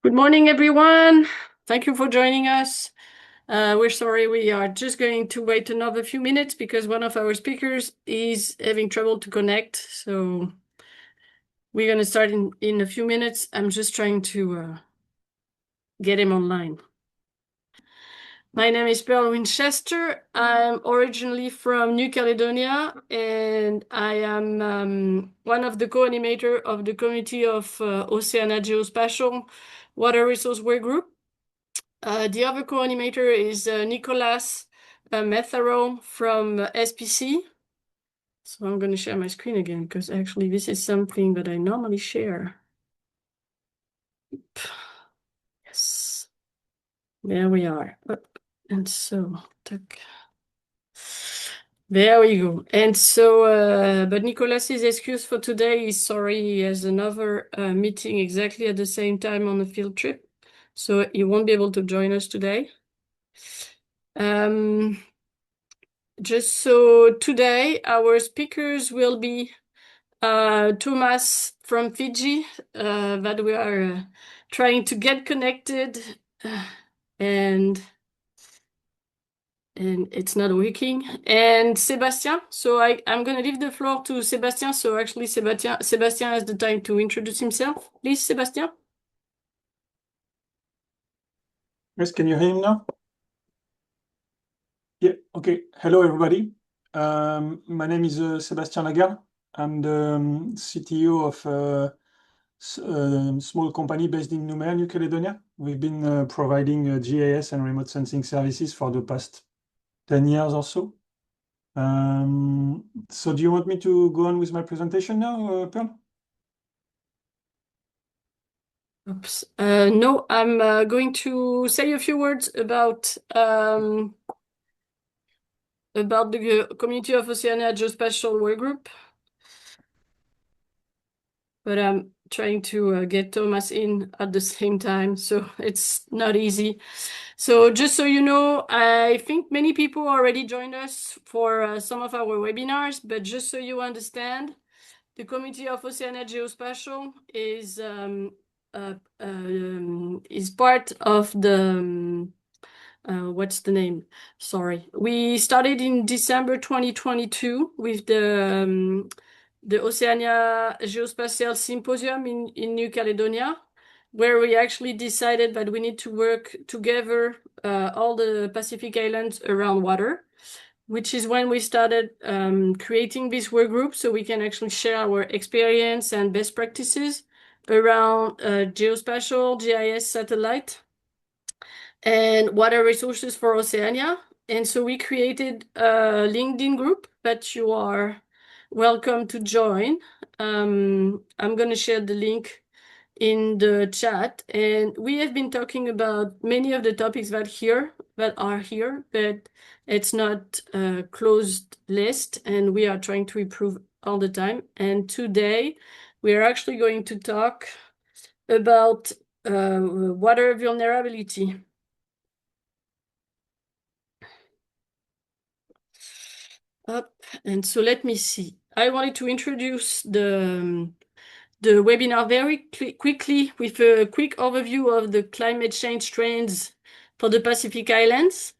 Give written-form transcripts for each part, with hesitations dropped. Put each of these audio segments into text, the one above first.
Good morning, everyone. Thank you for joining us. We're sorry, we are just going to wait another few minutes because one of our speakers is having trouble to connect. So we're going to start in a few minutes. I'm just trying to get him online. My name is Pearl Winchester. I'm originally from New Caledonia, and I am one of the co-animators of the community of Oceania Geospatial Water Resource Workgroup. The other co-animator is Nicolas Metharo from SPC. So I'm going to share my screen again because actually this is something that I normally share. Yes, there we are. And so, there we go. And so, but Nicolas's excuse for today is sorry, he has another meeting exactly at the same time on a field trip. So he won't be able to join us today. Just so today, our speakers will be Thomas from Fiji, that we are trying to get connected, and it's not working. And Sébastien. So I'm going to leave the floor to Sébastien. So actually, Sébastien has the time to introduce himself. Please, Sébastien. Yes, can you hear him now? Yeah, okay. Hello, everybody. My name is Sébastien Lagarde. I'm the CTO of a small company based in Nouméa, New Caledonia. We've been providing GIS and remote sensing services for the past 10 years or so. So do you want me to go on with my presentation now, Pearl? Oops. No, I'm going to say a few words about the community of Oceania Geospatial Workgroup. But I'm trying to get Thomas in at the same time, so it's not easy. So just so you know, I think many people already joined us for some of our webinars, but just so you understand, the community of Oceania Geospatial is part of the what's the name? Sorry. We started in December 2022 with the Oceania Geospatial Symposium in New Caledonia, where we actually decided that we need to work together all the Pacific Islands around water, which is when we started creating this work group so we can actually share our experience and best practices around geospatial, GIS, satellite, and water resources for Oceania. And so we created a LinkedIn group that you are welcome to join. I'm going to share the link in the chat. And we have been talking about many of the topics that are here, but it's not a closed list, and we are trying to improve all the time. And today, we are actually going to talk about water vulnerability. And so let me see. I wanted to introduce the webinar very quickly with a quick overview of the climate change trends for the Pacific Islands,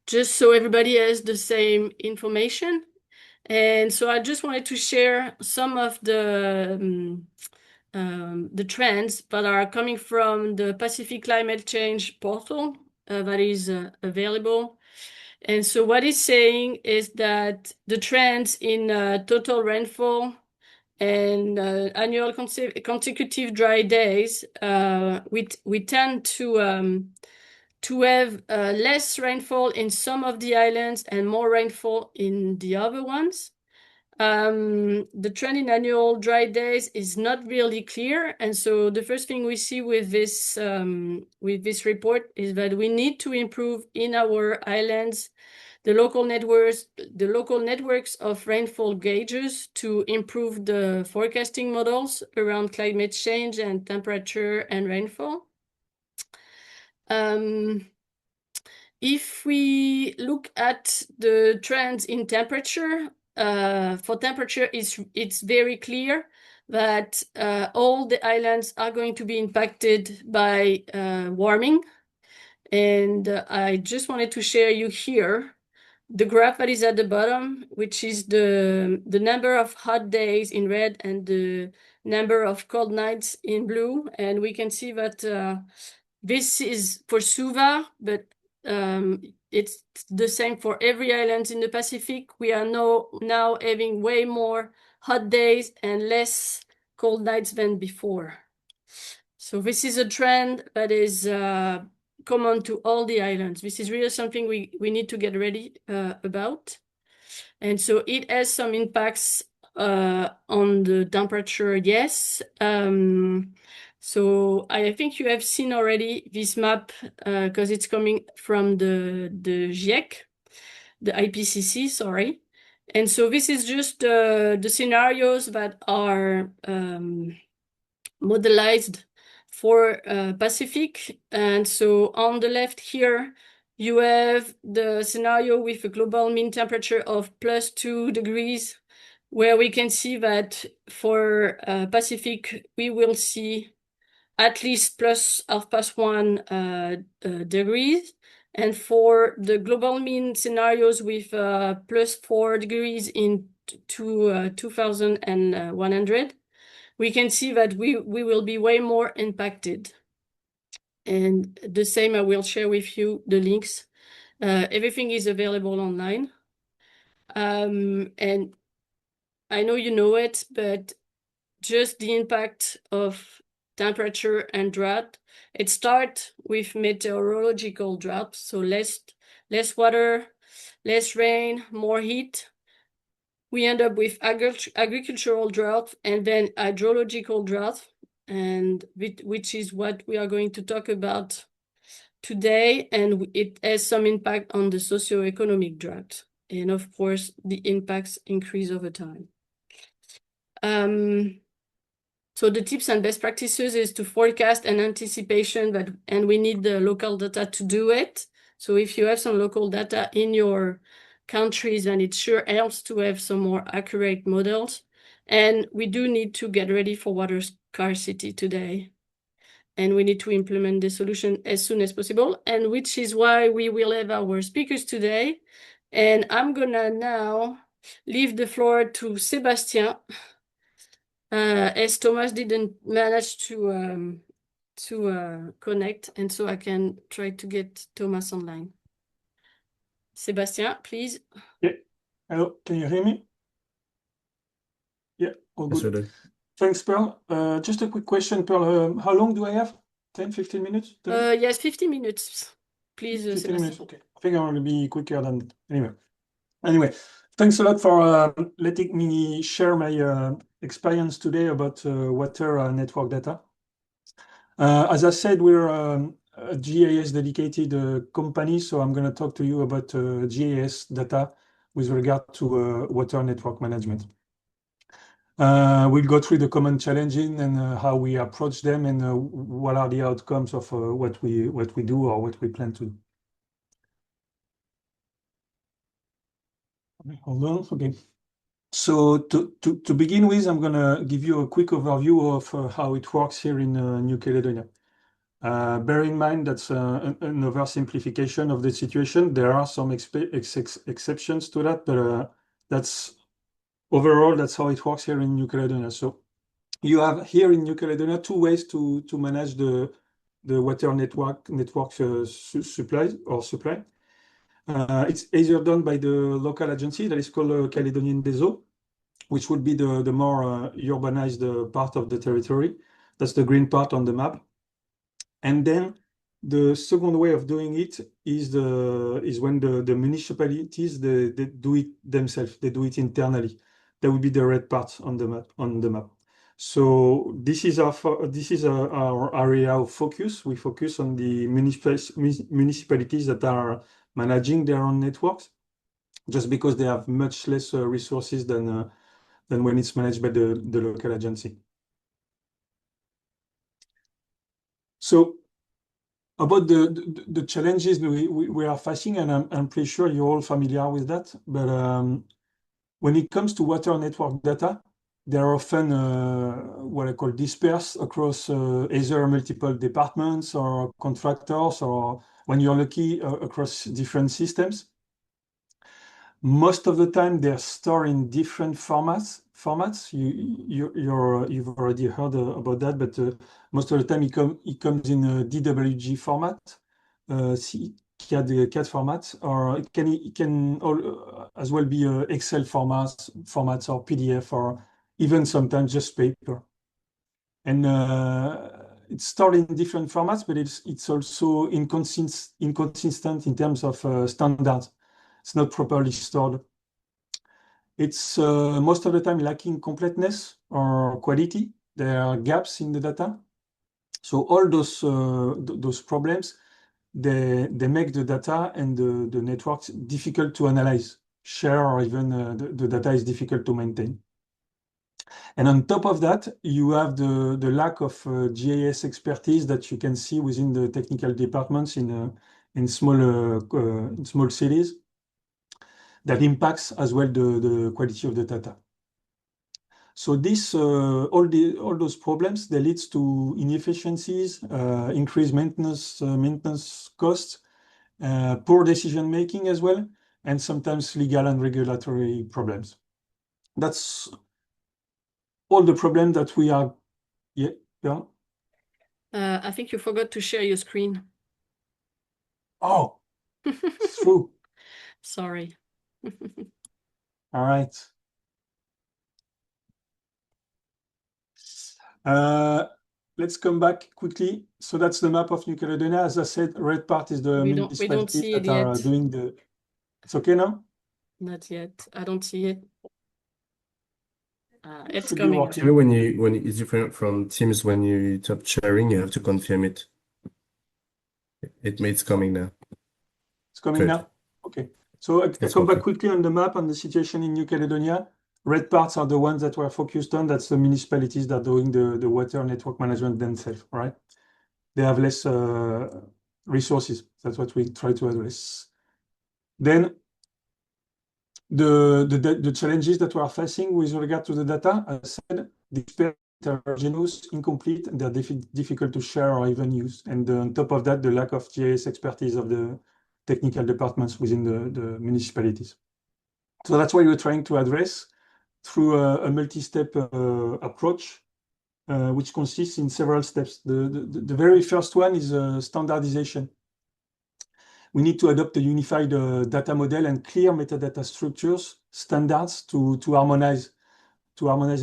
just so everybody has the same information. And so I just wanted to share some of the trends that are coming from the Pacific Climate Change portal that is available. And so what it's saying is that the trends in total rainfall and annual consecutive dry days, we tend to have less rainfall in some of the islands and more rainfall in the other ones. The trend in annual dry days is not really clear, and so the first thing we see with this report is that we need to improve in our islands the local networks of rainfall gauges to improve the forecasting models around climate change and temperature and rainfall. If we look at the trends in temperature, for temperature, it's very clear that all the islands are going to be impacted by warming. And I just wanted to share you here the graph that is at the bottom, which is the number of hot days in red and the number of cold nights in blue. And we can see that this is for Suva, but it's the same for every island in the Pacific. We are now having way more hot days and less cold nights than before. So this is a trend that is common to all the islands. This is really something we need to get ready about. And so it has some impacts on the temperature, yes. So I think you have seen already this map because it's coming from the GIEC, the IPCC, sorry. And so this is just the scenarios that are modelized for Pacific. And so on the left here, you have the scenario with a global mean temperature of +2 degrees, where we can see that for Pacific, we will see at least +1 degrees. And for the global mean scenarios with +4 degrees in 2100, we can see that we will be way more impacted. And the same, I will share with you the links. Everything is available online. And I know you know it, but just the impact of temperature and drought, it starts with meteorological drought, so less water, less rain, more heat. We end up with agricultural drought and then hydrological drought, and which is what we are going to talk about today. And it has some impact on the socioeconomic drought. And of course, the impacts increase over time. So the tips and best practices is to forecast and anticipation, and we need the local data to do it. So if you have some local data in your countries, then it sure helps to have some more accurate models. And we do need to get ready for water scarcity today. And we need to implement the solution as soon as possible, and which is why we will have our speakers today. And I'm gonna now leave the floor to Sébastien, as Thomas didn't manage to connect, and so I can try to get Thomas online. Sébastien, please. Yeah. Hello, can you hear me? Yeah, all Yes, good. we do. Thanks, Pearl. Just a quick question, Pearl. How long do I have? 10, 15 minutes? Yes, 15 minutes, please, 15 Sébastien. minutes, okay. I think I'm going to be quicker than anyway. Thanks a lot for letting me share my experience today about water network data. As I said, we're a GIS dedicated company, so I'm going to talk to you about GIS data with regard to water network management. We'll go through the common challenges and how we approach them, and what are the outcomes of what we do or what we plan to do. Hold on, okay. So to begin with, I'm going to give you a quick overview of how it works here in New Caledonia. Bear in mind that's an oversimplification of the situation. There are some exceptions to that, but overall, that's how it works here in New Caledonia. So you have here in New Caledonia 2 ways to manage the water network supply. It's either done by the local agency that is called Caledonian DESO, which would be the more urbanized part of the territory. That's the green part on the map. And then the second way of doing it is when the municipalities they do it themselves. They do it internally. That would be the red part on the map. So this is our area of focus. We focus on the municipalities that are managing their own networks, just because they have much less resources than when it's managed by the local agency. So about the challenges we are facing, and I'm pretty sure you're all familiar with that, but when it comes to water network data, they're often what I call dispersed across either multiple departments or contractors, or when you're lucky, across different systems. Most of the time, they're stored in different formats. You've already heard about that, but most of the time, it comes in a DWG format, CAD format, or it can as well be Excel formats or PDF, or even sometimes just paper. And it's stored in different formats, but it's also inconsistent in terms of standards. It's not properly stored. It's most of the time lacking completeness or quality. There are gaps in the data. So all those problems, they make the data and the networks difficult to analyze, share, or even the data is difficult to maintain. And on top of that, you have the lack of GIS expertise that you can see within the technical departments in small cities, that impacts as well the quality of the data. So this all those problems, they leads to inefficiencies, increased maintenance costs, poor decision making as well, and sometimes legal and regulatory problems. That's all the problem that we are. Yeah. I think you forgot to share your screen. Oh, it's true. Sorry. All right. Let's come back quickly. So that's the map of New Caledonia. As I said, red part is the We don't municipalities see it that are yet. doing the. It's okay now? Not yet. I don't see it. It's Should be coming. working. Actually, when it's different from Teams, when you tap sharing, you have to confirm it. It's coming now. It's coming Good. now? Okay. So I come back quickly on the map on the situation in New Caledonia. Red parts are the ones that we're focused on. That's the municipalities that are doing the water network management themselves, right? They have less resources. That's what we try to address. Then the challenges that we are facing with regard to the data, as I said, disparate, heterogeneous, incomplete, they're difficult to share or even use. And on top of that, the lack of GIS expertise of the technical departments within the municipalities. So that's why we're trying to address through a multi-step approach, which consists in several steps. The very first one is standardization. We need to adopt a unified data model and clear metadata structures, standards to harmonize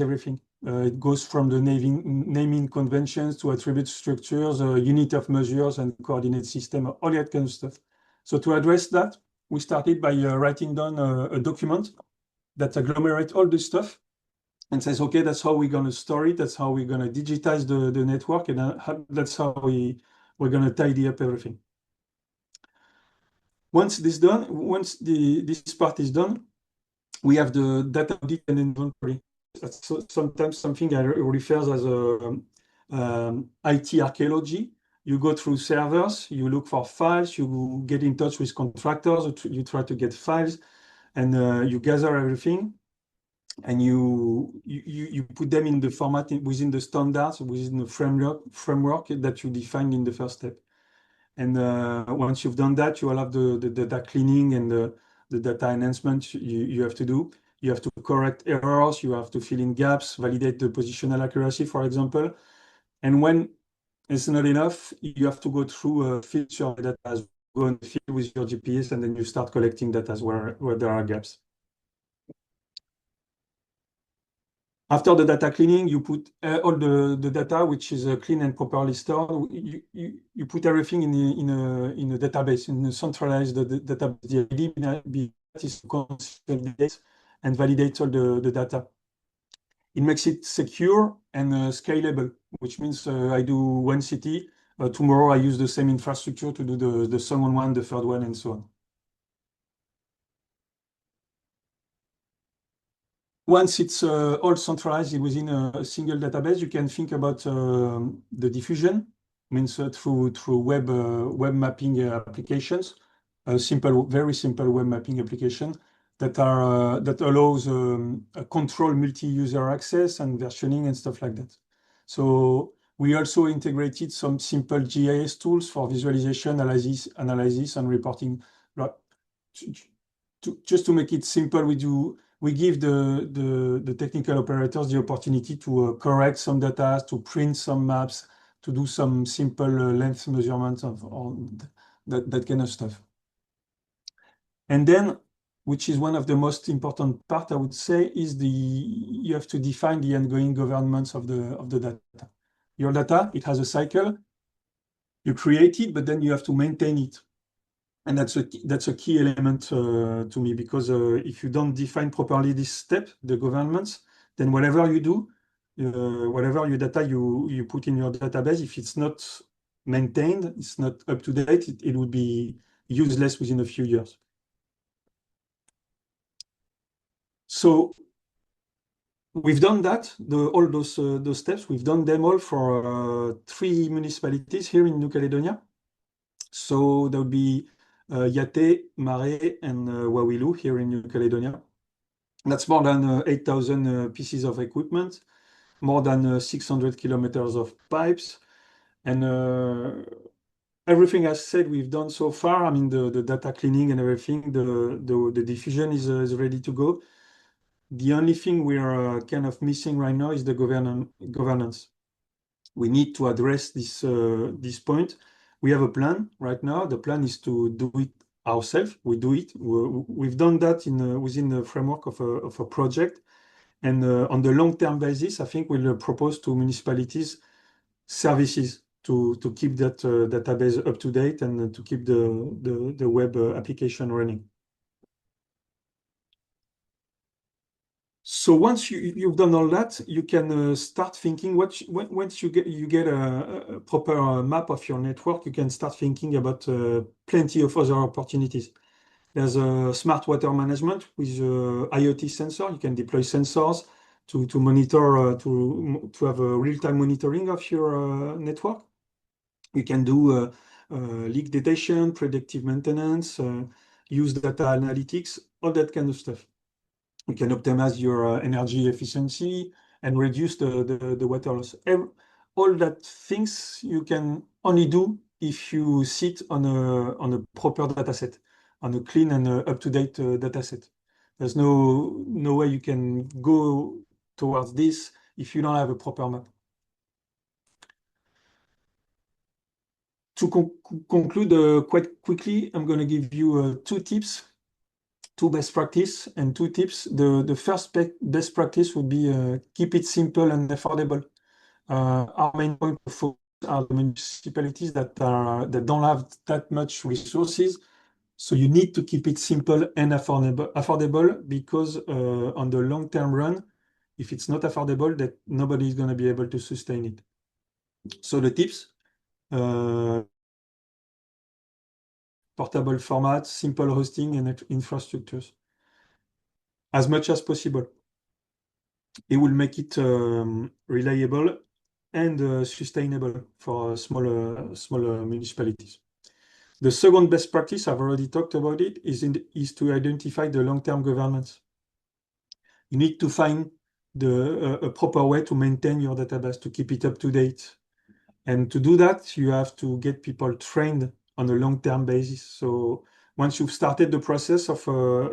everything. It goes from the naming conventions to attribute structures, unit of measures, and coordinate system, all that kind of stuff. So to address that, we started by writing down a document that agglomerates all this stuff and says, okay, that's how we're going to store it. That's how we're going to digitize the network. And that's how we're going to tidy up everything. Once this part is done, we have the data audit and inventory. That's sometimes something I refers as IT archaeology. You go through servers, you look for files, you get in touch with contractors, you try to get files, and you gather everything, and you put them in the format within the standards, within the framework that you defined in the first step. And once you've done that, you will have the data cleaning and the data enhancement you have to do. You have to correct errors, you have to fill in gaps, validate the positional accuracy, for example. And when it's not enough, you have to go through filter data as go in the field with your GPS, and then you start collecting data where there are gaps. After the data cleaning, you put all the data, which is clean and properly stored. You put everything in a database, in a centralized database. The idea is to consolidate and validate all the data. It makes it secure and scalable, which means I do one city. Tomorrow, I use the same infrastructure to do the second one, the third one, and so on. Once it's all centralized within a single database, you can think about the diffusion, means through web mapping applications, very simple web mapping application, that allows a control multi-user access and versioning and stuff like that. So we also integrated some simple GIS tools for visualization, analysis and reporting. Just to make it simple, we give the technical operators the opportunity to correct some data, to print some maps, to do some simple length measurements of that kind of stuff. And then, which is one of the most important part, I would say, is you have to define the ongoing governance of the data. Your data, it has a cycle. You create it, but then you have to maintain it. And that's a key element to me, because if you don't define properly this step, the governance, then whatever you do, whatever your data you put in your database, if it's not maintained, it's not up to date, it would be useless within a few years. So we've done that, all those steps, we've done them all for 3 municipalities here in New Caledonia. So there would be Yate, Mare, and Wawilu here in New Caledonia. That's more than 8,000 pieces of equipment, more than 600 kilometers of pipes, and everything I said we've done so far. I mean, the data cleaning and everything, the diffusion is ready to go. The only thing we are kind of missing right now is the governance. We need to address this point. We have a plan right now. The plan is to do it ourselves. We do it. We've done that within the framework of a project. And on the long-term basis, I think we'll propose to municipalities services to keep that database up to date and to keep the web application running. So once you've done all that, you can start thinking. Once you get a proper map of your network, you can start thinking about plenty of other opportunities. There's a smart water management with IoT sensor. You can deploy sensors to monitor, to have a real-time monitoring of your network. You can do leak detection, predictive maintenance, use data analytics, all that kind of stuff. You can optimize your energy efficiency and reduce the water loss. All that things you can only do if you sit on a proper data set, on a clean and up-to-date data set. There's no way you can go towards this if you don't have a proper map. To conclude quite quickly, I'm going to give you 2 tips, 2 best practice and 2 tips. The first best practice would be keep it simple and affordable. Our main point of focus are the municipalities that don't have that much resources. So you need to keep it simple and affordable because on the long-term run, if it's not affordable, that nobody is going to be able to sustain it. So the tips, portable format, simple hosting and infrastructures, as much as possible. It will make it reliable and sustainable for smaller municipalities. The second best practice, I've already talked about it, is to identify the long-term governance. You need to find a proper way to maintain your database, to keep it up to date. And to do that, you have to get people trained on a long-term basis. So once you've started the process of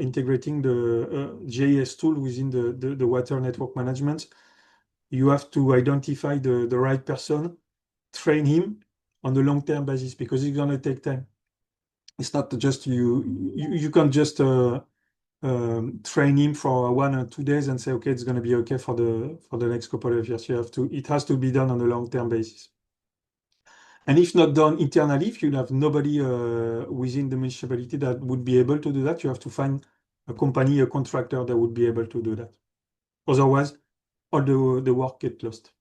integrating the GIS tool within the water network management, you have to identify the right person, train him on a long-term basis because it's going to take time. It's not just you can't just train him for 1 or 2 days and say, okay, it's going to be okay for the next couple of years. It has to be done on a long-term basis. And if not done internally, if you have nobody within the municipality that would be able to do that, you have to find a company, a contractor that would be able to do that. Otherwise, all the work gets lost.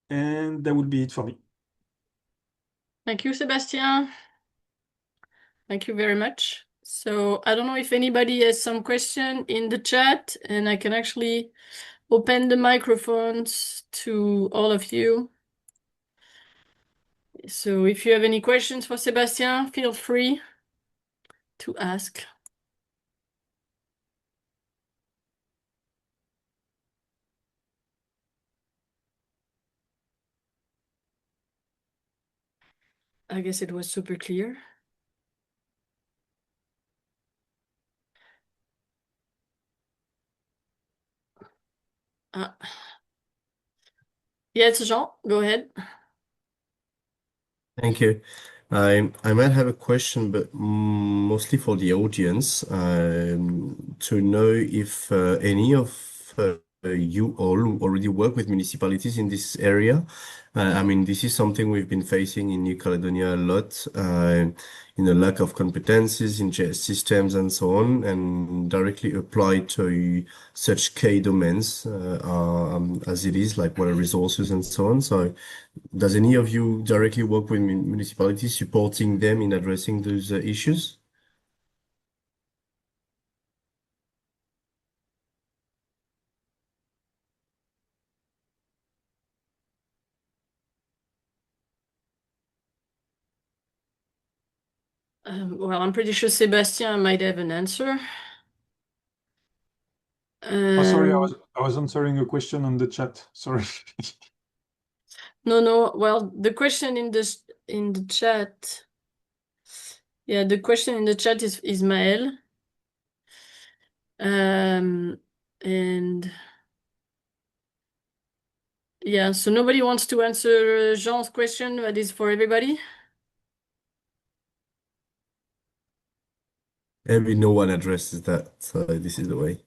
And that would be it for me. Thank you, Sébastien. Thank you very much. So I don't know if anybody has some question in the chat, and I can actually open the microphones to all of you. So if you have any questions for Sébastien, feel free to ask. I guess it was super clear. Yes, Jean, go ahead. Thank you. I might have a question, but mostly for the audience, to know if any of you all already work with municipalities in this area. I mean, this is something we've been facing in New Caledonia a lot, in the lack of competencies in JS systems and so on, and directly applied to such key domains as it is, like water resources and so on. So, does any of you directly work with municipalities, supporting them in addressing those issues? Well, I'm pretty sure Sébastien might have an answer. Oh, sorry, I was answering a question on the chat. Sorry. No. Well, the question in the chat. Yeah, the question in the chat is Maël. And yeah, so nobody wants to answer Jean's question, that is for everybody. Maybe no one addresses that, so this is the way.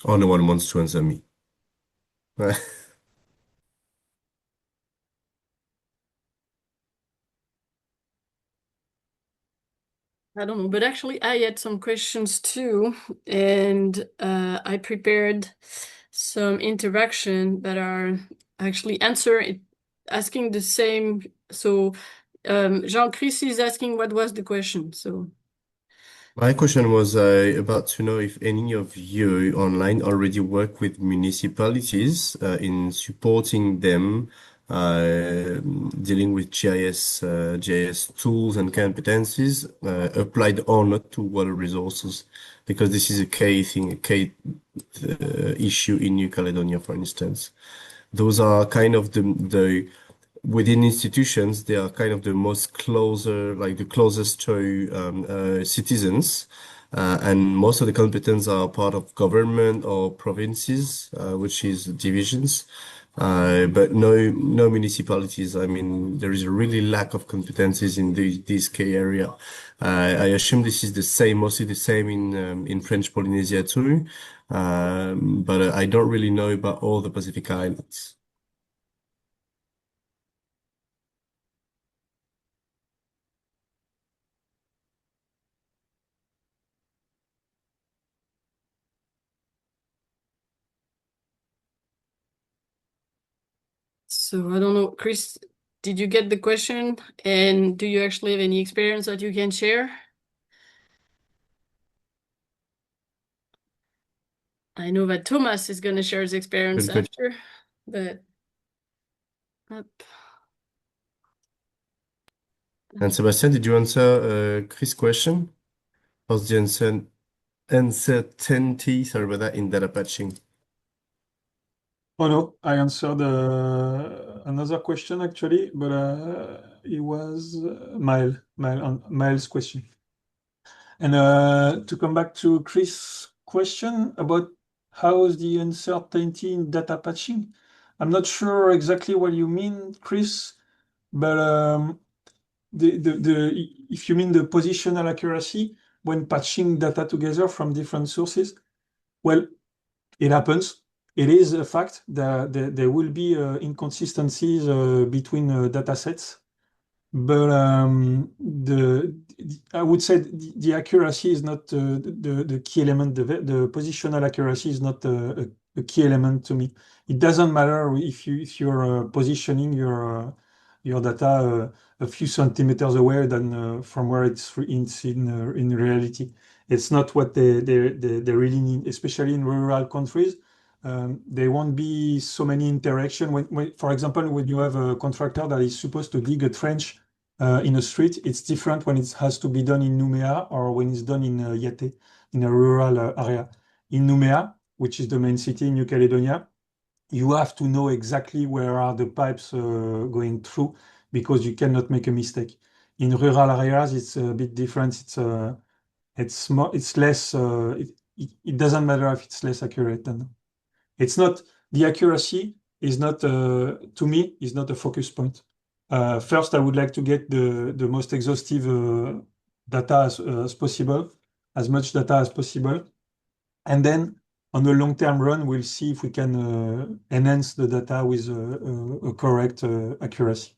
Or no one wants to answer me. I don't know, but actually I had some questions too, and I prepared some interaction that are actually asking the same. So Jean-Chris is asking what was the question. So My question was about to know if any of you online already work with municipalities in supporting them dealing with GIS tools and competencies applied or not to water resources, because this is a key thing, a key issue in New Caledonia, for instance. Those are kind of the within institutions, they are kind of the most closer, like the closest to citizens. And most of the competence are part of government or provinces, which is divisions. But no municipalities. I mean, there is a really lack of competencies in this key area. I assume this is the same, mostly the same in French Polynesia too. But I don't really know about all the Pacific Islands. so I don't know, Chris, did you get the question? And do you actually have any experience that you can share? I know that Thomas is going to share his experience Good. after, but up. And Sebastian, did you answer Chris' question? What's the uncertainty, sorry about that, in data patching? Oh no, I answered another question actually, but it was Miles' question. And to come back to Chris' question about how is the uncertainty in data patching, I'm not sure exactly what you mean, Chris, but if you mean the positional accuracy when patching data together from different sources, well, it happens. It is a fact that there will be inconsistencies between data sets, but I would say the accuracy is not the key element. The positional accuracy is not a key element to me. It doesn't matter if you're positioning your data a few centimeters away than from where it's in reality. It's not what they really need, especially in rural countries. There won't be so many interaction for example, when you have a contractor that is supposed to dig a trench in a street. It's different when it has to be done in Nouméa or when it's done in Yaté, in a rural area. In Nouméa, which is the main city in New Caledonia, you have to know exactly where are the pipes going through because you cannot make a mistake. In rural areas, it's a bit different. It's less. It doesn't matter if it's less accurate. Than it's not the accuracy is not to me is not a focus point. First, I would like to get the most exhaustive data as possible, as much data as possible, and then on the long-term run, we'll see if we can enhance the data with a correct accuracy.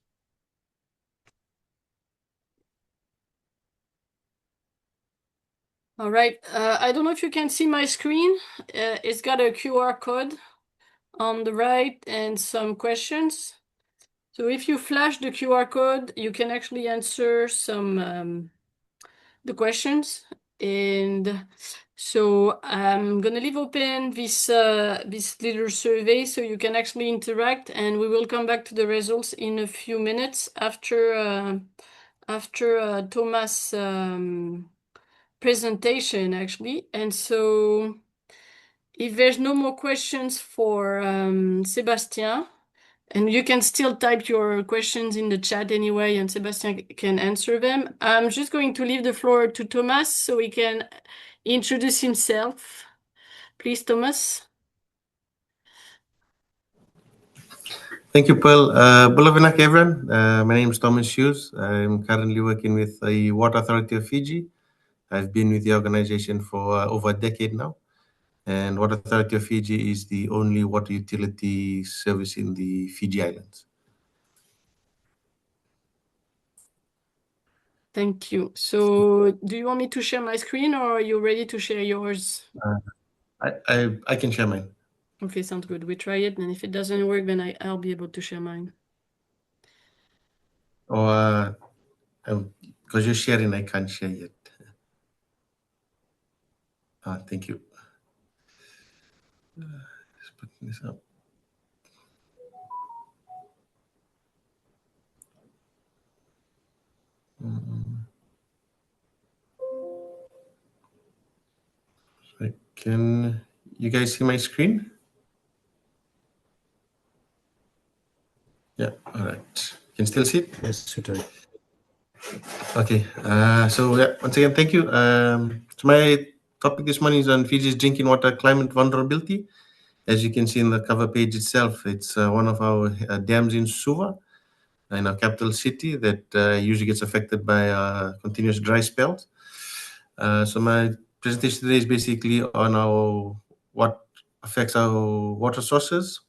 All right. I don't know if you can see my screen. It's got a QR code on the right and some questions. So if you flash the QR code, you can actually answer some the questions. And so I'm gonna leave open this little survey so you can actually interact, and we will come back to the results in a few minutes after Thomas' presentation, actually. And so if there's no more questions for Sébastien, and you can still type your questions in the chat anyway, and Sébastien can answer them. I'm just going to leave the floor to Thomas so he can introduce himself. Please, Thomas. Thank you, Pearl. Bulavinak, everyone. My name is Thomas Hughes. I'm currently working with the Water Authority of Fiji. I've been with the organization for over a decade now. And Water Authority of Fiji is the only water utility service in the Fiji Islands. Thank you. So do you want me to share my screen, or are you ready to share yours? I can share mine. Okay, sounds good. We try it, and if it doesn't work, then I'll be able to share mine. Or because you're sharing, I can't share yet. Thank you. Just putting this up. Can you guys see my screen? Yeah, all right. You can still see it? Yes, you do. Okay, so yeah, once again, thank you. So my topic this morning is on Fiji's drinking water climate vulnerability. As you can see in the cover page itself, it's one of our dams in Suva, in our capital city, that usually gets affected by continuous dry spells. So my presentation today is basically on what affects our water sources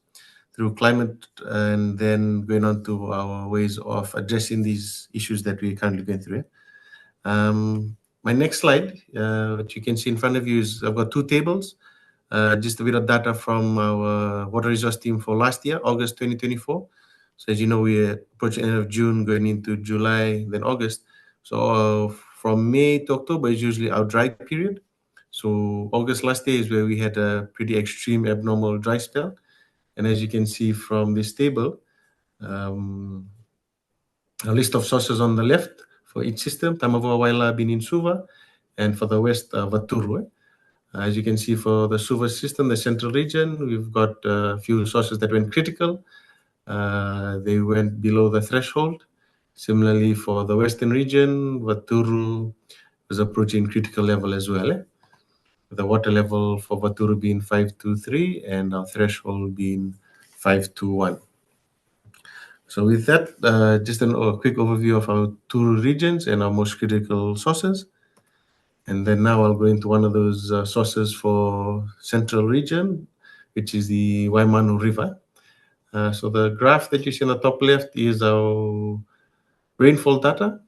through climate, and then going on to our ways of addressing these issues that we're currently going through. My next slide, what you can see in front of you is I've got two tables, just a bit of data from our water resource team for last year, August 2024. So as you know, we're approaching end of June, going into July, then August. So from May to October is usually our dry period. So August last year is where we had a pretty extreme abnormal dry spell. And as you can see from this table, a list of sources on the left for each system, Tamava, Waila, Binin, Suva, and for the west, Vaturu. As you can see for the Suva system, the central region, we've got a few sources that went critical. They went below the threshold. Similarly, for the western region, Vaturu was approaching critical level as well. The water level for Vaturu being 523 and our threshold being 521. So with that, just a quick overview of our two regions and our most critical sources. And then now I'll go into one of those sources for central region, which is the Waimanu River. So the graph that you see on the top left is our rainfall data.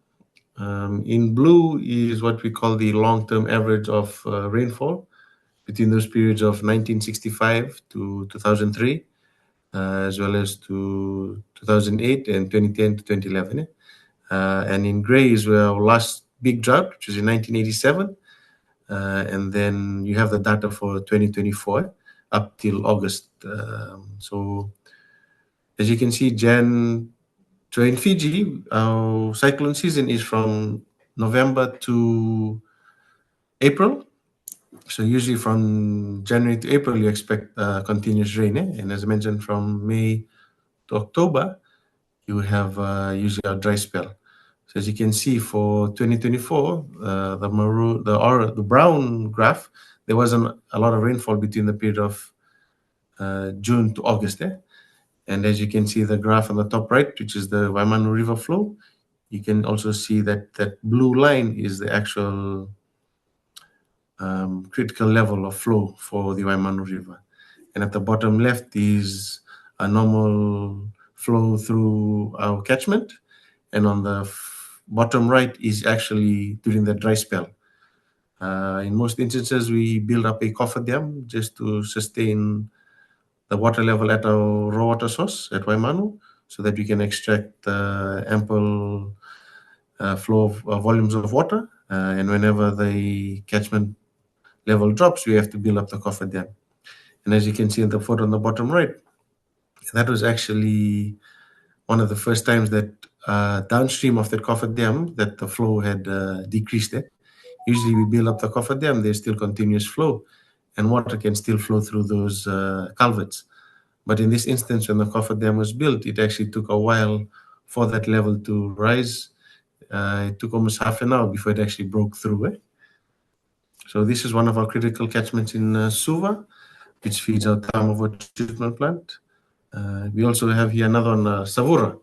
In blue is what we call the long-term average of rainfall between those periods of 1965 to 2003, as well as to 2008 and 2010 to 2011. And in gray is our last big drought, which was in 1987. And then you have the data for 2024 up till August. So as you can see, Jan So in Fiji, our cyclone season is from November to April. So usually from January to April, you expect continuous rain. And as I mentioned, from May to October, you have usually a dry spell. So as you can see for 2024, the brown graph, there wasn't a lot of rainfall between the period of June to August. And as you can see the graph on the top right, which is the Waimanu River flow, you can also see that that blue line is the actual critical level of flow for the Waimanu River. And at the bottom left is a normal flow through our catchment. And on the bottom right is actually during the dry spell. In most instances, we build up a coffer dam just to sustain the water level at our raw water source at Waimanu, so that we can extract ample flow of volumes of water. And whenever the catchment level drops, we have to build up the coffer dam. And as you can see in the photo on the bottom right, that was actually one of the first times that downstream of that coffer dam that the flow had decreased. Usually we build up the coffer dam, there's still continuous flow and water can still flow through those culverts. But in this instance, when the coffer dam was built, it actually took a while for that level to rise. It took almost half an hour before it actually broke through. So this is one of our critical catchments in Suva, which feeds our Tamavo treatment plant. We also have here another on Savura.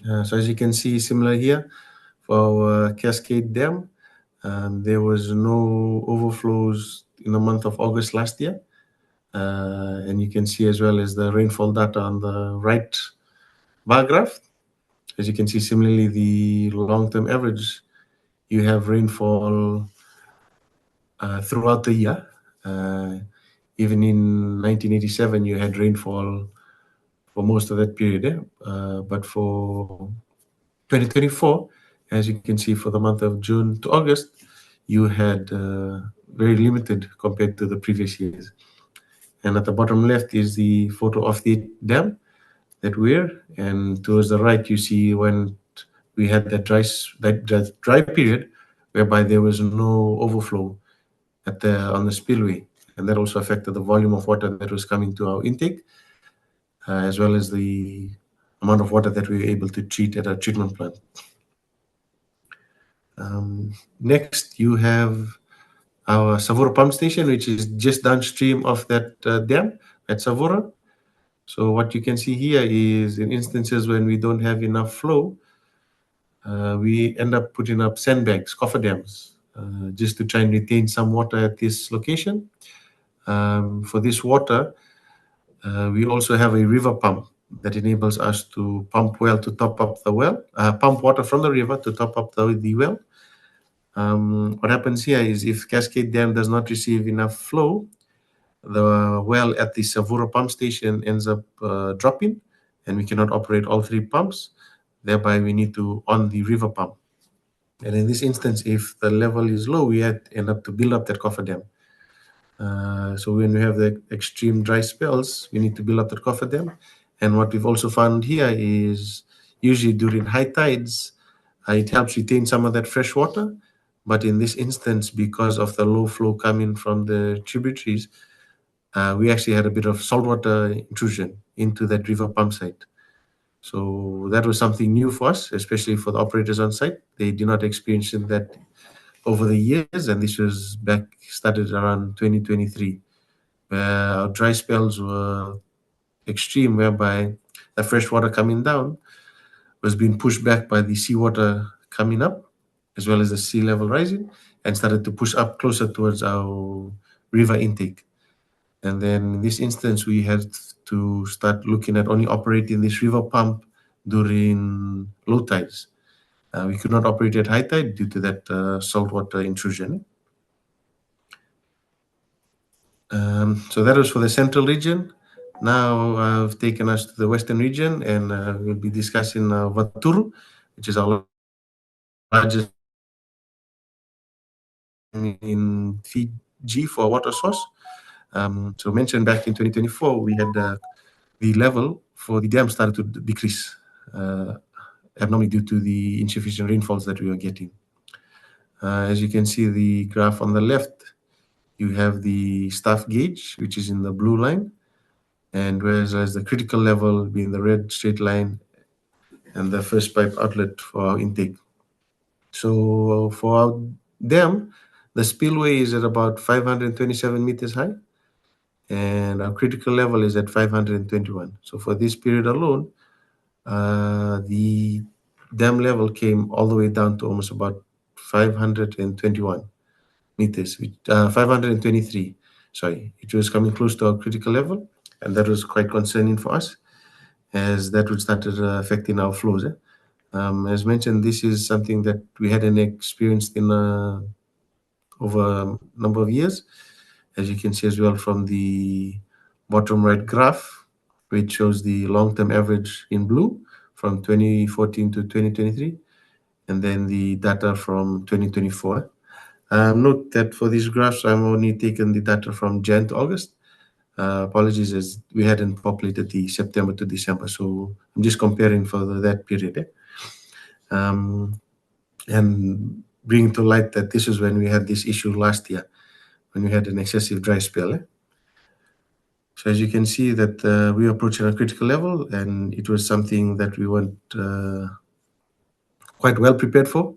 So as you can see, similar here for our Cascade Dam, there was no overflows in the month of August last year. And you can see as well as the rainfall data on the right bar graph. As you can see, similarly, the long-term average, you have rainfall throughout the year. Even in 1987, you had rainfall for most of that period. But for 2024, as you can see, for the month of June to August, you had very limited compared to the previous years. And at the bottom left is the photo of the dam that we're, and towards the right, you see when we had that dry period, whereby there was no overflow on the spillway, and that also affected the volume of water that was coming to our intake, as well as the amount of water that we were able to treat at our treatment plant. Next, you have our Savura pump station, which is just downstream of that dam at Savura. So what you can see here is in instances when we don't have enough flow, we end up putting up sandbags, coffer dams, just to try and retain some water at this location. For this water, we also have a river pump that enables us to pump pump water from the river to top up the well. What happens here is if Cascade Dam does not receive enough flow, the well at the Savura pump station ends up dropping, and we cannot operate all three pumps. Thereby, we need to on the river pump. And in this instance, if the level is low, we end up to build up that coffer dam. So when we have the extreme dry spells, we need to build up that coffer dam. And what we've also found here is usually during high tides, it helps retain some of that fresh water. But in this instance, because of the low flow coming from the tributaries, we actually had a bit of saltwater intrusion into that river pump site. So that was something new for us, especially for the operators on site. They did not experience that over the years, and this was started around 2023, where our dry spells were extreme, whereby the fresh water coming down was being pushed back by the seawater coming up, as well as the sea level rising, and started to push up closer towards our river intake. And then in this instance, we had to start looking at only operating this river pump during low tides. We could not operate at high tide due to that saltwater intrusion. So that was for the central region. Now I've taken us to the western region, and we'll be discussing Vaturu, which is our largest in Fiji for water source. So mentioned back in 2024, we had the level for the dam started to decrease. abnormally due to the insufficient rainfalls that we were getting. As you can see, the graph on the left, you have the staff gauge, which is in the blue line, and whereas the critical level being the red straight line, and the first pipe outlet for our intake. So for our dam, the spillway is at about 527 meters high, and our critical level is at 521. So for this period alone, the dam level came all the way down to almost about 521 meters, 523, sorry. It was coming close to our critical level, and that was quite concerning for us, as that would start affecting our flows. As mentioned, this is something that we hadn't experienced in over a number of years, as you can see as well from the bottom right graph, which shows the long-term average in blue from 2014 to 2023, and then the data from 2024. Note that for these graphs, I'm only taken the data from Jan to August. Apologies, as we hadn't populated the September to December, so I'm just comparing for that period. And bring to light that this is when we had this issue last year, when we had an excessive dry spell. So as you can see that we are approaching a critical level, and it was something that we weren't quite well prepared for.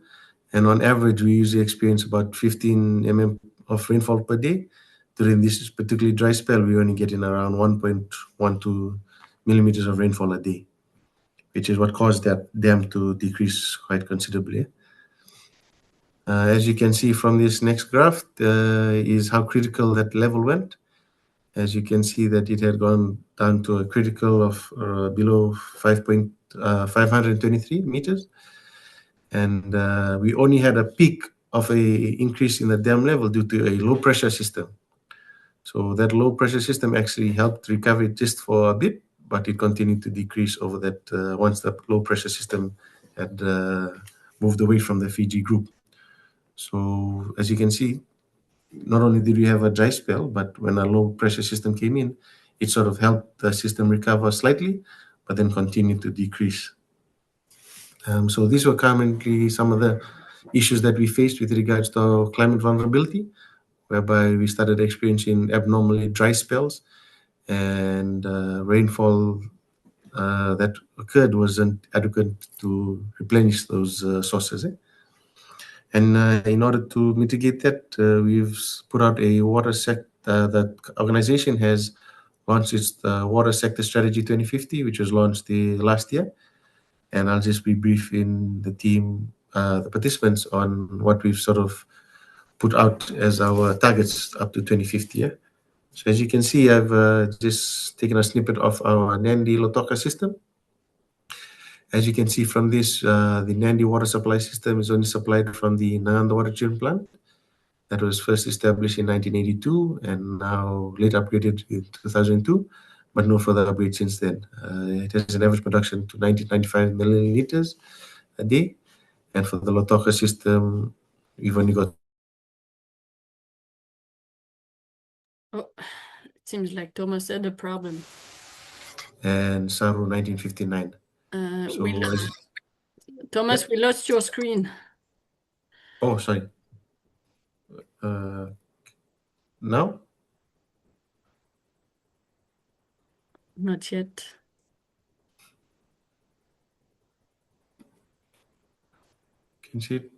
And on average, we usually experience about 15 mm of rainfall per day. During this particularly dry spell, we only getting around 1.12 millimeters of rainfall a day, which is what caused that dam to decrease quite considerably. As you can see from this next graph, is how critical that level went. As you can see that it had gone down to a critical of below 523 meters. And we only had a peak of a increase in the dam level due to a low pressure system. So that low pressure system actually helped recover it just for a bit, but it continued to decrease over that once the low pressure system had moved away from the Fiji group. So as you can see, not only did we have a dry spell, but when a low pressure system came in, it sort of helped the system recover slightly, but then continued to decrease. So these were currently some of the issues that we faced with regards to our climate vulnerability, whereby we started experiencing abnormally dry spells, and rainfall that occurred wasn't adequate to replenish those sources. And in order to mitigate that, we've put out a water sector, that organization has launched its Water Sector Strategy 2050, which was launched the last year. And I'll just be briefing the team, the participants, on what we've sort of put out as our targets up to 2050. Yeah? So as you can see, I've just taken a snippet of our Nandi Lotoka system. As you can see from this, the Nandi water supply system is only supplied from the Nanganda water treatment plant that was first established in 1982 and now later upgraded in 2002, but no further upgrade since then. It has an average production to 1995 million liters a day. And for the Lotoka system, we've only got... Oh, it seems like Thomas had a problem. And Saru 1959. Thomas, yeah. we lost your screen. Oh, sorry. Now? Not yet. Can you see it?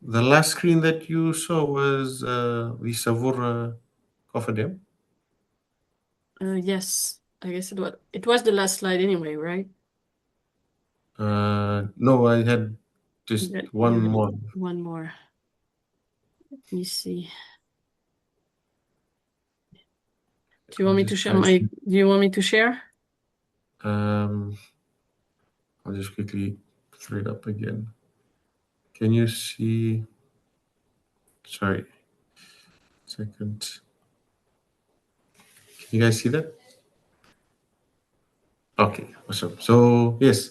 The last screen that you saw was the Savur coffer dam. Yes, I guess it was the last slide anyway, right? No, I had just one more. One more. Let me see. Do you want me to share do you want me to share? I'll just quickly throw it up again. Can you see? Sorry. Second. Can you guys see that? Okay, awesome. So yes,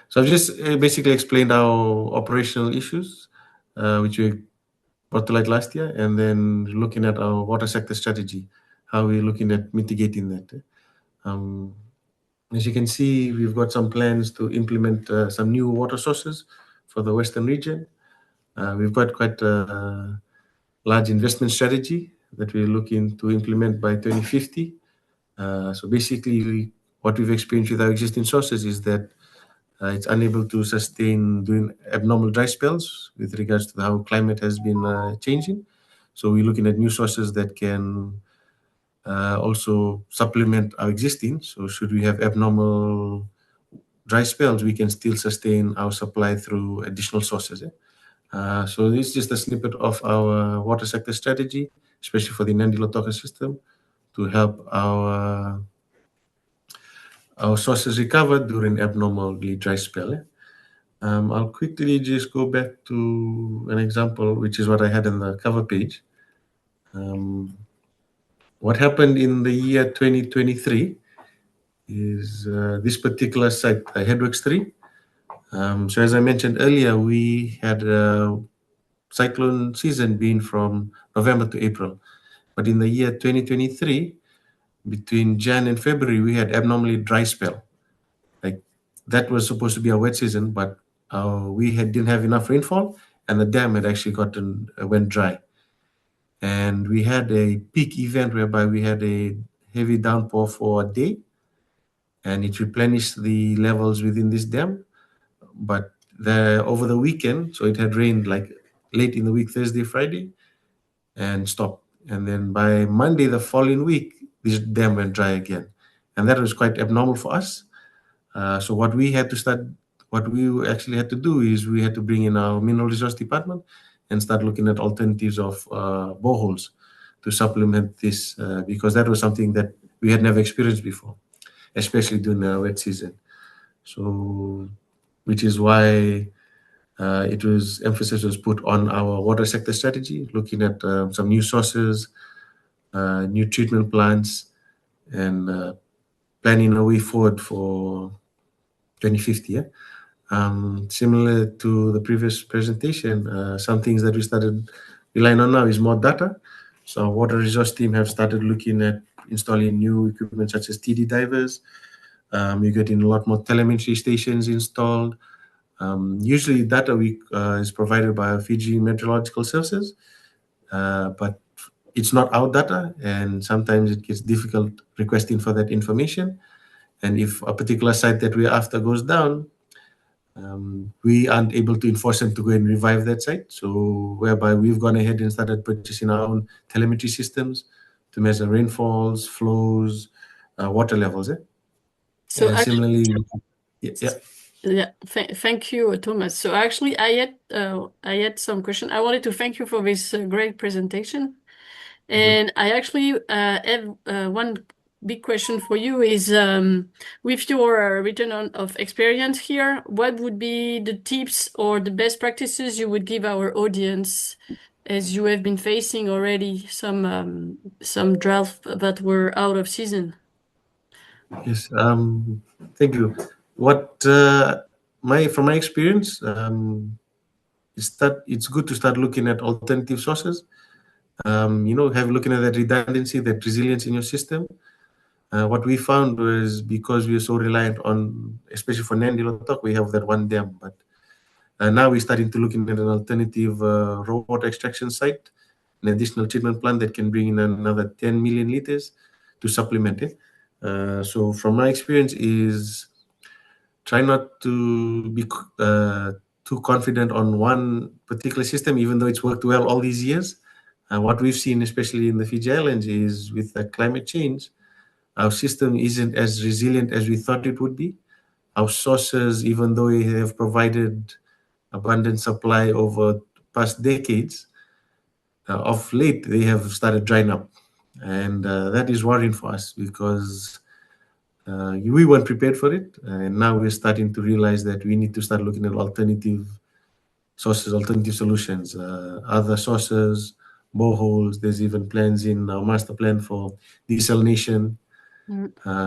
so I've just basically explained our operational issues, which we brought to light last year, and then looking at our water sector strategy, how we're looking at mitigating that. As you can see, we've got some plans to implement some new water sources for the Western region. We've got quite a large investment strategy that we're looking to implement by 2050. So basically, what we've experienced with our existing sources is that it's unable to sustain during abnormal dry spells with regards to how climate has been changing. So we're looking at new sources that can also supplement our existing. So should we have abnormal dry spells, we can still sustain our supply through additional sources. So this is just a snippet of our water sector strategy, especially for the Nandi-Lotoka system, to help our sources recover during abnormally dry spell. I'll quickly just go back to an example, which is what I had on the cover page. What happened in the year 2023 is this particular site, Headworks 3. So as I mentioned earlier, we had a cyclone season being from November to April. But in the year 2023, between Jan and February, we had abnormally dry spell. Like that was supposed to be a wet season, but we didn't have enough rainfall, and the dam had actually went dry. And we had a peak event whereby we had a heavy downpour for a day, and it replenished the levels within this dam. But over the weekend, so it had rained like late in the week, Thursday, Friday, and stopped. And then by Monday, the following week, this dam went dry again. And that was quite abnormal for us. So what we actually had to do is we had to bring in our mineral resource department and start looking at alternatives of boreholes to supplement this, because that was something that we had never experienced before, especially during the wet season. So, which is why emphasis was put on our water sector strategy, looking at some new sources, new treatment plants, and planning a way forward for 2050. Similar to the previous presentation, some things that we started relying on now is more data. So our water resource team have started looking at installing new equipment such as TD divers. We're getting a lot more telemetry stations installed. Usually data is provided by Fiji Meteorological Services, but it's not our data, and sometimes it gets difficult requesting for that information. And if a particular site that we're after goes down, we aren't able to enforce them to go and revive that site. So whereby we've gone ahead and started purchasing our own telemetry systems to measure rainfalls, flows, water levels. So and actually, similarly, thank you, Thomas. So actually, I had some question. I wanted to thank you for this great presentation, and I actually have one big question for you. Is with your return of experience here, what would be the tips or the best practices you would give our audience, as you have been facing already some drought that were out of season? Yes, thank you. From my experience, it's good to start looking at alternative sources. Looking at that redundancy, that resilience in your system. What we found was, because we are so reliant on, especially for Nandi-Lotoka, we have that one dam, but now we're starting to look at an alternative raw water extraction site, an additional treatment plant that can bring in another 10 million liters to supplement it. So from my experience is try not to be too confident on one particular system, even though it's worked well all these years. What we've seen, especially in the Fiji Islands, is with the climate change, our system isn't as resilient as we thought it would be. Our sources, even though we have provided abundant supply over past decades, of late they have started drying up, and that is worrying for us, because we weren't prepared for it, and now we're starting to realize that we need to start looking at alternative sources, alternative solutions, other sources, boreholes. There's even plans in our master plan for desalination.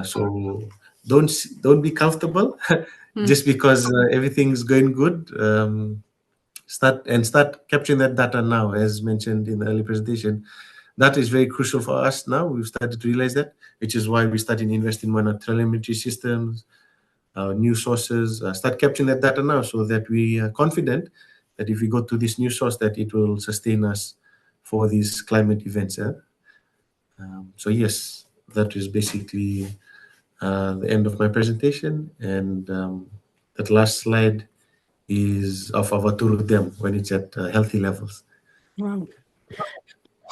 So don't be comfortable just because everything's going good. Start capturing that data now, as mentioned in the early presentation. that is very crucial for us now. We've started to realize that, which is why we started investing more in our telemetry systems, our new sources, start capturing that data now so that we are confident that if we go to this new source, that it will sustain us for these climate events. So yes, that is basically the end of my presentation. And that last slide is of our tour dam when it's at healthy levels. Wow.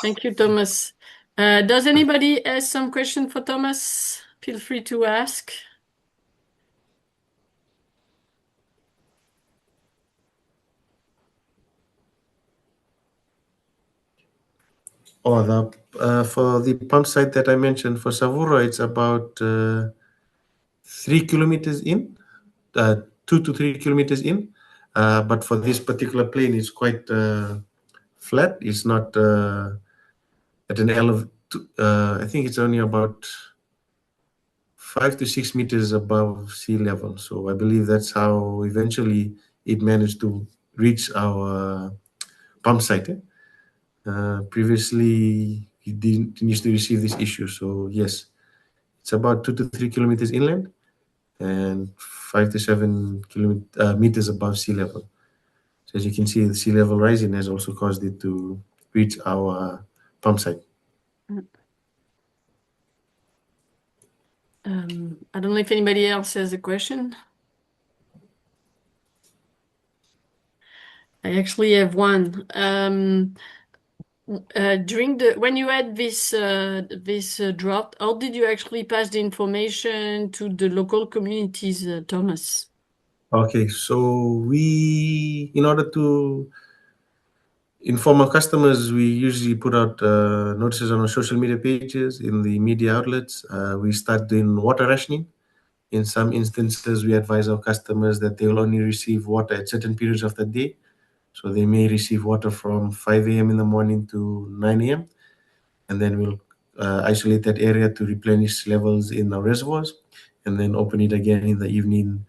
Thank you, Thomas. Does anybody have some question for Thomas? Feel free to ask. Oh, for the pump site that I mentioned for Savura, it's about 3 kilometers in, 2 to 3 kilometers in. But for this particular plane, it's quite flat. It's not at an elevation. I think it's only about 5 to 6 meters above sea level. So I believe that's how eventually it managed to reach our pump site. Previously, it didn't used to receive this issue. So yes, it's about 2 to 3 kilometers inland and 5 to 7 meters above sea level. So as you can see, the sea level rising has also caused it to reach our pump site. I don't know if anybody else has a question. I actually have one. When you had this drought, how did you actually pass the information to the local communities, Thomas? Okay, so we, in order to inform our customers, we usually put out notices on our social media pages, in the media outlets. We start doing water rationing. In some instances, we advise our customers that they will only receive water at certain periods of the day. So they may receive water from 5 a.m. in the morning to 9 a.m. And then we'll isolate that area to replenish levels in our reservoirs and then open it again in the evening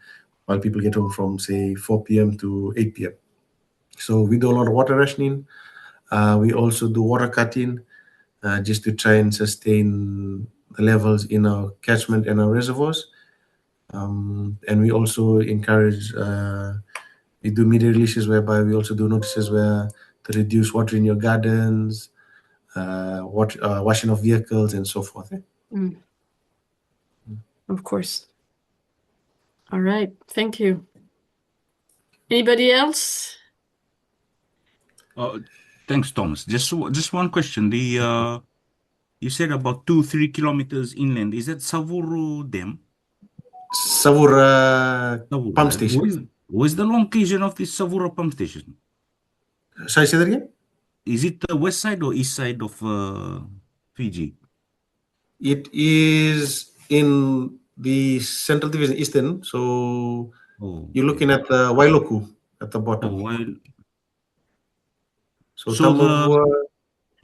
while people get home from, say, 4 p.m. to 8 p.m. So we do a lot of water rationing. We also do water cutting just to try and sustain the levels in our catchment and our reservoirs. And we also encourage, we do media releases whereby we also do notices where to reduce water in your gardens, washing of vehicles, and so forth. Of course. All right. Thank you. Anybody else? Thanks, Thomas. Just one question. You said about 2-3 kilometers inland. Is that Savuru Dam? Savura pump Savura. station. Where's the location of this Savura pump station? Sorry, say that again? Is it the west side or east side of Fiji? It is in the Central Division Eastern. So Oh, you're okay. looking at the Wailoku at the bottom. Oh, So so Tamavua,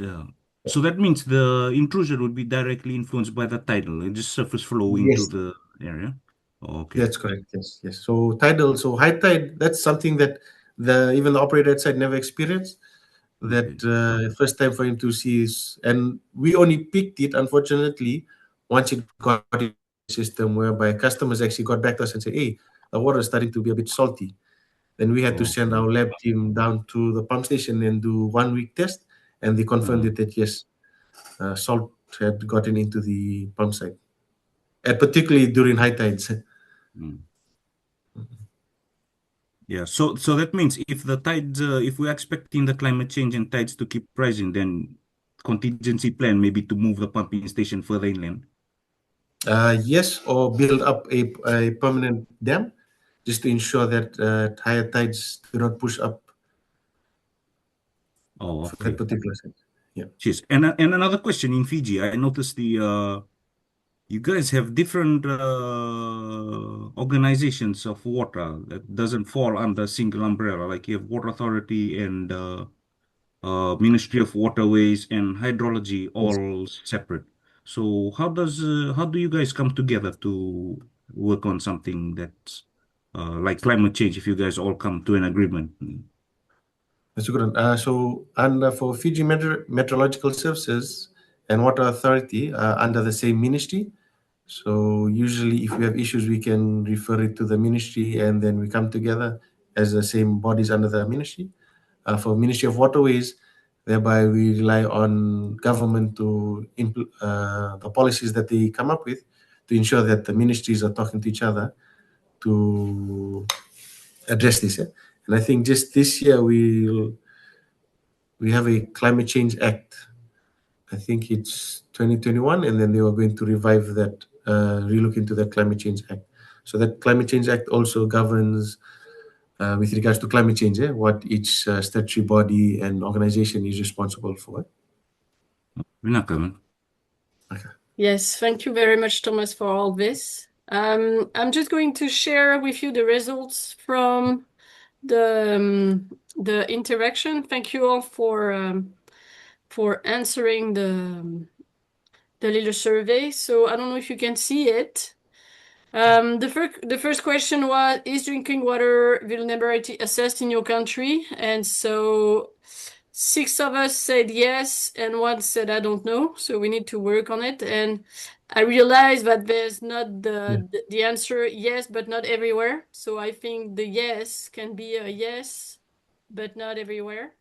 yeah. So that means the intrusion would be directly influenced by the tidal and just surface flow into yes, the area. Oh, okay. that's correct. Yes, yes. So tidal, so high tide, that's something that even the operator side never experienced. That Okay. first time for him to see is, and we only picked it, unfortunately, once it got in the system, whereby customers actually got back to us and said, hey, the water is starting to be a bit salty. Then we had to send Okay. our lab team down to the pump station and do 1 week test, and they confirmed it that yes, salt had gotten into the pump site, and particularly during high tides. Mm. Yeah, so that means if the tides, if we're expecting the climate change and tides to keep rising, then contingency plan maybe to move the pumping station further inland. Yes, or build up a permanent dam just to ensure that higher tides do not push up Oh, for that okay. particular site. Yeah. Cheers. And another question in Fiji, I noticed you guys have different organizations of water that doesn't fall under a single umbrella. Like you have Water Authority and Ministry of Waterways and Hydrology Yes. all separate. So how do you guys come together to work on something that's like climate change if you guys all come to an agreement? That's a good one. For Fiji Meteorological Services and Water Authority, under the same ministry. So usually if we have issues, we can refer it to the ministry and then we come together as the same bodies under the ministry. For Ministry of Waterways, thereby we rely on government to the policies that they come up with to ensure that the ministries are talking to each other to address this. Yeah? And I think just this year we have a Climate Change Act. I think it's 2021, and then they were going to revive that, relook into that Climate Change Act. So that Climate Change Act also governs with regards to climate change, what each statutory body and organization is responsible for. Okay. Yes, thank you very much, Thomas, for all this. I'm just going to share with you the results from the interaction. Thank you all for answering the little survey. So I don't know if you can see it. The first question was, is drinking water vulnerability assessed in your country? And so 6 of us said yes, and 1 said I don't know. So we need to work on it. And I realized that there's not the answer yes, but not everywhere. So I think the yes can be a yes, but not everywhere.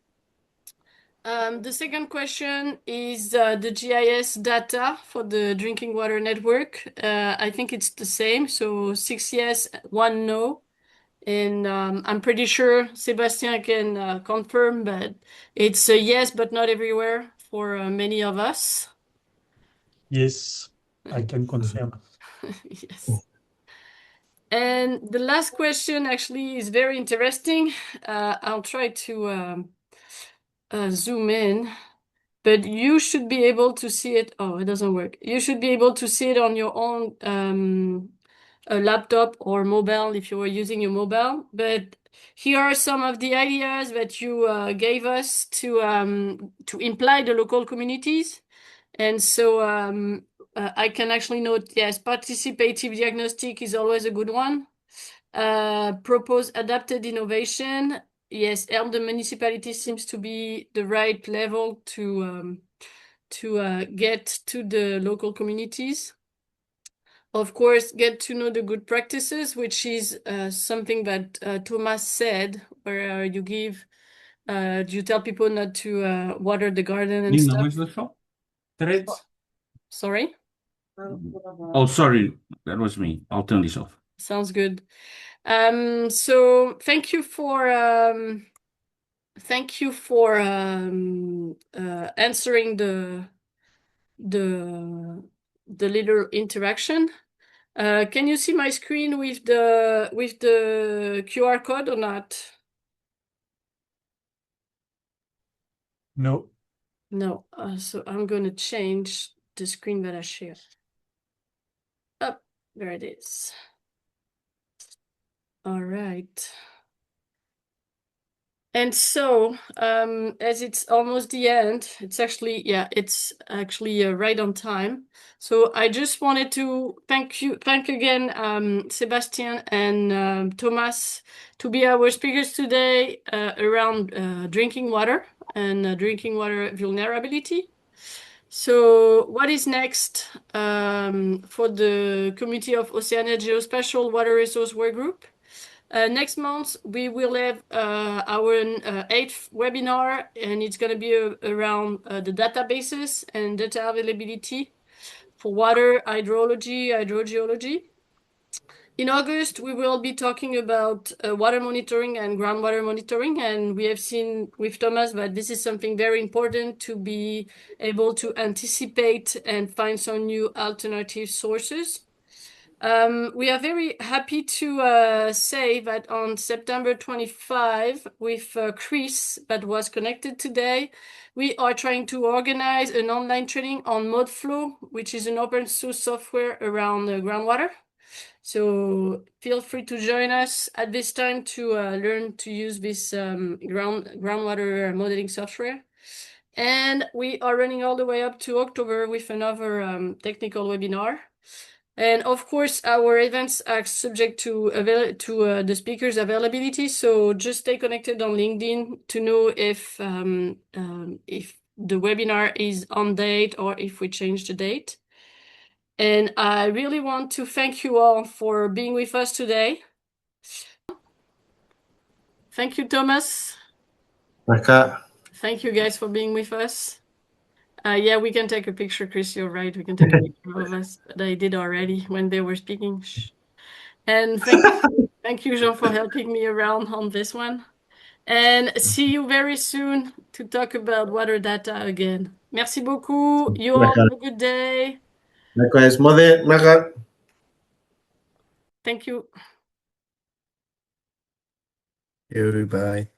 The second question is the GIS data for the drinking water network. I think it's the same. So 6 yes, 1 no. And I'm pretty sure Sebastian can confirm that it's a yes, but not everywhere for many of us. Yes, I can confirm. Yes. And the last question actually is very interesting. I'll try to zoom in. But you should be able to see it. Oh, it doesn't work. You should be able to see it on your own laptop or mobile if you were using your mobile. But here are some of the ideas that you gave us to imply the local communities. And so I can actually note, yes, participative diagnostic is always a good one. Propose adapted innovation. Yes, help the municipality seems to be the right level to get to the local communities. Of course, get to know the good practices, which is something that Thomas said, where you tell people not to water the garden and Nina, stuff. where's the shop? Threads? Sorry? Oh, sorry. That was me. I'll turn this off. Sounds good. So thank you for answering the little interaction. Can you see my screen with the QR code or not? No. No. So I'm going to change the screen that I share. Oh, there it is. All right. And so, as it's almost the end, it's actually right on time. So I just wanted to thank again, Sebastian and Thomas to be our speakers today around drinking water and drinking water vulnerability. So what is next for the Community of Oceania Geospatial Water Resource Workgroup? Next month, we will have our 8th webinar, and it's going to be around the databases and data availability for water, hydrogeology. In August, we will be talking about water monitoring and groundwater monitoring, and we have seen with Thomas that this is something very important to be able to anticipate and find some new alternative sources. We are very happy to say that on September 25, with Chris, that was connected today, we are trying to organize an online training on ModeFlow, which is an open source software around groundwater. So feel free to join us at this time to learn to use this groundwater modeling software. And we are running all the way up to October with another technical webinar. And of course, our events are subject to the speakers' availability. So just stay connected on LinkedIn to know if the webinar is on date or if we change the date. And I really want to thank you all for being with us today. Thank you, Thomas. Maka. Thank you guys for being with us. Yeah, we can take a picture, Chris. You're right. We can take a picture of us. But I did already when they were speaking. Shh. And thank you, Jean, for helping me around on this one. And see you very soon to talk about water data again. Merci beaucoup. You all have a good day. Likewise, Maka. Thank you. Bye.